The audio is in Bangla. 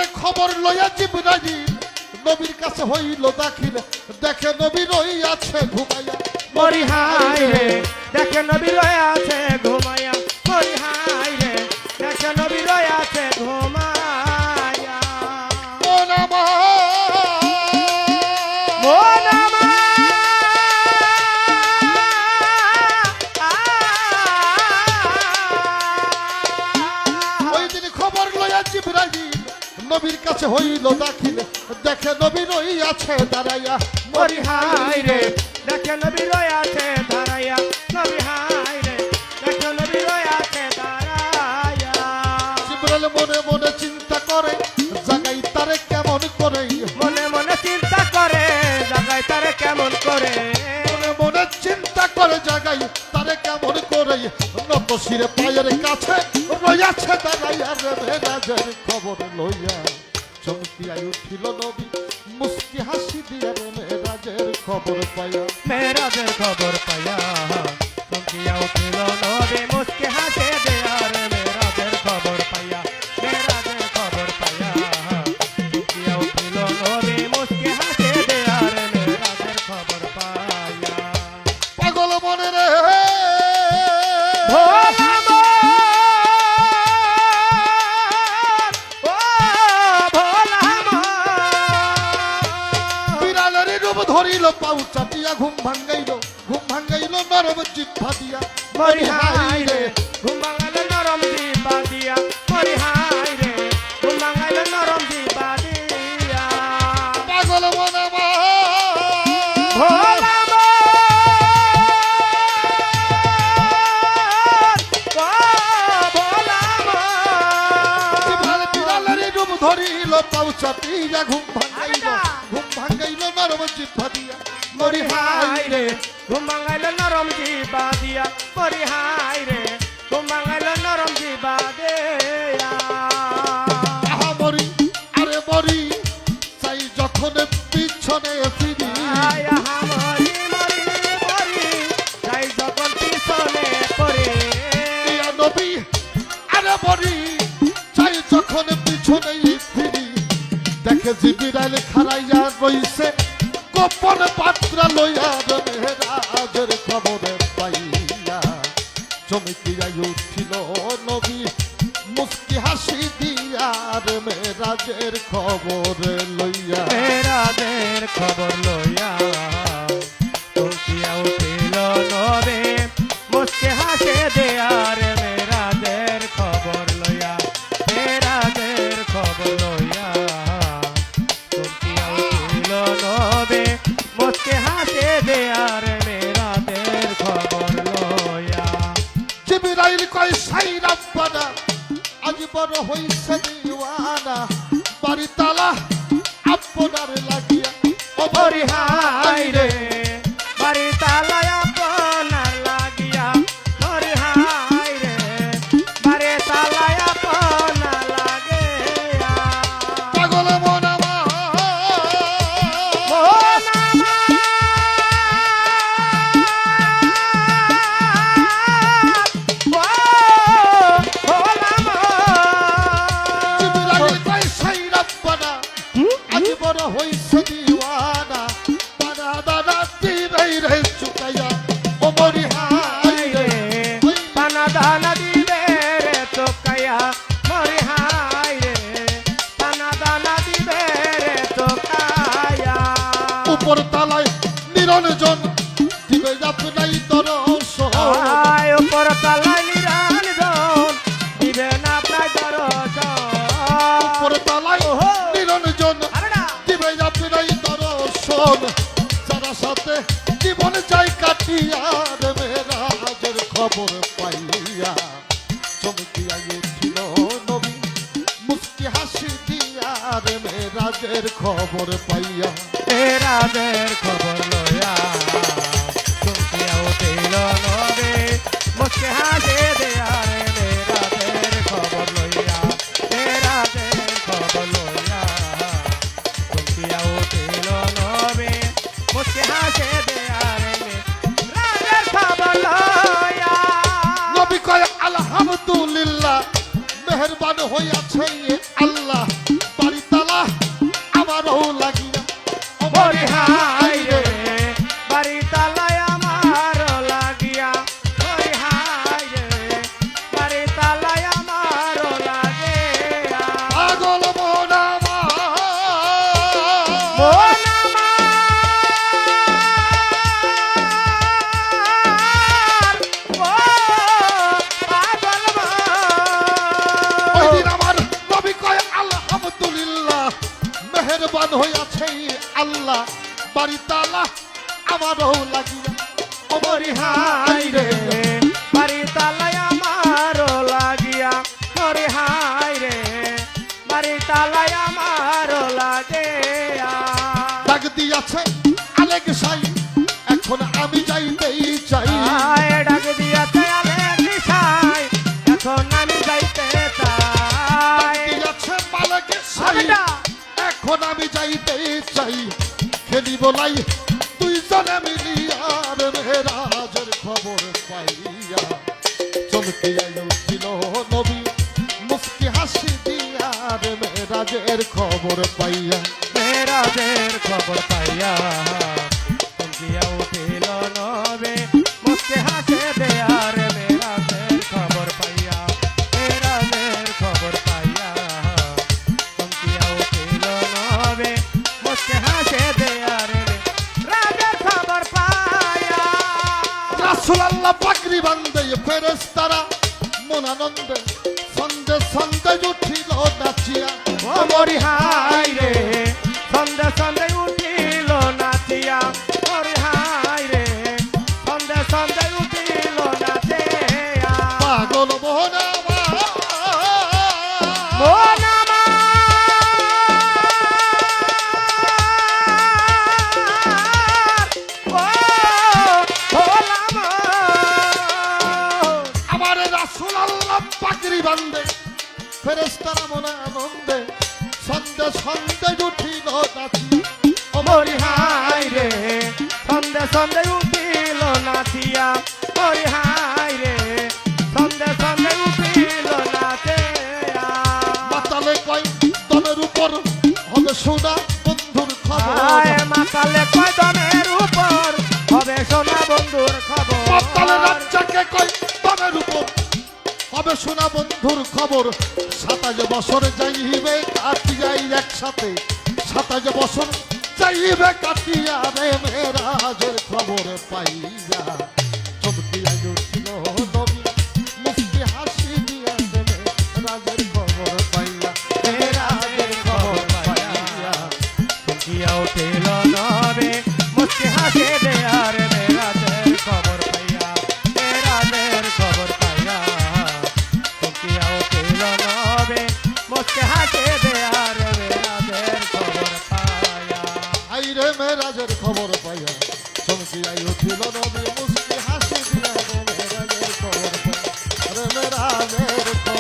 পরে খবর লইয়া জিবরাইল নবীর কাছে হইল দাখিল দেখে নবী রইয়াছে ঘুমাইয়া মরি হাই রে দেখে নবী রয়ে আছে ঘুমাইয়া মরি হাই রে দেখে নবী রয়ে আছে ঘুমাইয়া মন আমার মন আমার ওই দিন খবর লইয়া জিবরাইল নবীর কাছে হইল দাখিল দেখে নবী রইয়াছে দাঁড়াইয়া মরি হাই রে দেখে নবী রয়ে আছে দাঁড়াইয়া নবী হাই রে দেখে নবী রয়ে আছে দাঁড়াইয়া জিবরাইল মনে মনে চিন্তা করে জাগাই তারে কেমন করে মনে মনে চিন্তা করে জাগায় তারে কেমন করে মনে মনে চিন্তা করে জাগাই তারে কেমন করে নত শিরে পায়ের কাছে রইয়াছে দাঁড়াইয়া রে মেরাজের খবর লইয়া চমকিয়া উঠিল নবী মুস্কি হাসি দিয়া রে মেরাজের খবর পাইয়া মেরাজের খবর পাইয়া চমকিয়া উঠিল নবী মুস্কি হাসে দেয়া রে মেরাজের খবর পাইয়া মেরাজের খবর পাইয়া চমকিয়া উঠিল নবী মুস্কি হাসে দেয়া রে মেরাজের খবর পাইয়া পাগল মনে রে ভোলা মন, ও ভোলা মন। বিড়ালের রূপ ধরিল পাউ চাটিয়া ঘুম ভাঙ্গাইল নরম জিহ্বা দিয়া মরি হাই রে ঘুম ভাঙাইল নরম জিহ্বা দিয়া মরি হাই রে ঘুম ভাঙাইল নরম জিহ্বা দিয়া পাগল মনে আমার ভোলা মন, ও ভোলা মন। বিড়ালের রূপ ধরিল পাউ চাটিয়া ঘুম ভাঙ্গাইল নরম জিহ্বা দিয়া মরি হাই রে ঘুম ভাঙাইল নরম জিহ্বা দিয়া মরি হাই রে ঘুম ভাঙাইল নরম জিহ্বা দিয়া আহা মরি আরে মরি চাই যখন পিছনে ফিরি আয়া মরি মরি মরি যাই যখন পিছনে পড়ে ইয়া নবী আরে মরি চাই যখন পিছনে ফিরি দেখে জিবরাইল খাড়াইয়া রইছে গোপন পাত্র লইয়া রে মেরাজের খবর পাইয়া চমকিয়া উঠিল নবী মুস্কি হাসি দিয়া রে মেরাজের খবর লইয়া মেরাজের খবর লইয়া চমকিয়া উঠিল নবে মুস্কে হাসে দেয়া রে মেরাজের খবর লইয়া মেরাজের খবর লইয়া চমকিয়া উঠিল নবে মুস্কে হাসে দেয়া রে মেরাজের খবর লইয়া জিবরাইল কয় সাই রাব্বানা আজ বড় হইছে দিওয়ানা বাড়ি তালা আপনার লাগিয়া ও মরি হাই রে বাড়ি তালায় আপনার লাগিয়া মরি হাই রে বাড়ি তালায় আপনার লাগিয়া পাগল মন আমার মন আমার, ও ভোলা মন। জিবরাইল কয় সাই রাব্বানা আজ বড় হইছে দিওয়ানা দানা দানা দিবেই রে চুকাইয়া ও মরি হাই রে পানা দানা দিবে রে চোকাইয়া মরি হাই রে পানা দানা দিবে রে চোকাইয়া উপর তালায় নিরঞ্জন দিবে আপনাই দর্শন আয় উপর তালায় নিরঞ্জন দিবে না আপনার দর্শন উপর তালায় নিরঞ্জন দিবে আপনাই দর্শন যারা সাথে জীবন চাই কাটিয়া রে মেরাজের খবর পাইয়া চমকিয়া উঠিল নবী মুস্কি হাসি দিয়া রে মেরাজের খবর পাইয়া মেরাজের খবর লইয়া চমকিয়া উঠিল নবে মুখে হাসে দেয়া রে মেরাজের খবর লইয়া মেরাজের খবর লইয়া চমকিয়া উঠিল নবে মুখে হাসে দেয়া রে মেরাজের খবর লইয়া নবী কয় আলহামদুলিল্লাহ মেহেরবান হইয়াছে আল্লাহ বাড়ি দালান হইয়াছে আল্লাহ বাড়ি তালা আমারও লাগিয়া ওমরি হাই রে বাড়ি তালাই আমারও লাগিয়া ওরে হাই রে বাড়ি তালাই আমারও লাগিয়া ডাক দিয়াছে আলেক সাই এখন আমি যাইতেই চাই আয় ডাক দিয়াছে আলেক সাই এখন আমি যাইতে চাই দিয়াছে মালেক সাই আবেটা এখন আমি যাইতেই চাই খেলি বলাই দুইজনে মিলিয়া রে মেরাজের খবর পাইয়া চমকিয়া উঠিল নবী মুস্কি হাসি দিয়া রে মেরাজের খবর পাইয়া মেরাজের খবর পাইয়া চমকিয়া উঠিল নবে মুস্কে হাসে দেয়ার মেরাজের খবর পাইয়া মেরাজের খবর পাইয়া চমকিয়া উঠিল নবে মুস্কে হাসে দেয়ার রাজের খবর পাইয়া রাসূলুল্লাহ পাগড়ি বান্ধে ফেরেশতারা মন আনন্দে সন্দে সন্দে উঠিল নাচিয়া ওমরি হাই রে সন্ধ্যা সন্ধ্যা উঠিল নাচিয়া ওরে হাই রে সন্ধ্যা সন্ধ্যা উঠিল নাচিয়া পাগল মোহনামা মন আমার ও হলাম আমার রাসূলুল্লাহ পাগড়ি বান্ধে ফেরেশতারা মন আনন্দে সন্দে সন্দে উঠিল নাচিয়া ওমরি হাই রে সন্ধ্যা সন্ধ্যা উঠিল নাচিয়া ওরে হাই রে সন্ধ্যা সন্ধ্যা উঠিল নাচিয়া মাতালে কয় দমের উপর হবে সোনা বন্ধুর খবর আয় মাতালে কয়দনের উপর হবে সোনা বন্ধুর খবর মাতালে রাজ্জাকে কয় দমের উপর হবে সোনা বন্ধুর খবর 27 বছর যাইবে কাটিয়াই একসাথে 27 বছর যাইবে কাটিয়া রে মেরাজের খবর পাইয়া চমকিয়া উঠিল নবী মুস্কি হাসি দিয়া রে মেরাজের খবর পাইয়া মেরাজের খবর পাইয়া চমকিয়া উঠিল নবে মুস্কি হাসে দেয়ার মেরাজের খবর পাইয়া মেরাজের খবর পাইয়া চমকিয়া উঠিল নবে মুস্কি হাসে দেয়ার মেরাজের খবর পাইয়া আইরে মেরাজের খবর পাইয়া চমকিয়া উঠিল নবী মুস্কি হাসি দিয়া রে মেরাজের খবর পাইয়া রে মেরাজের খবর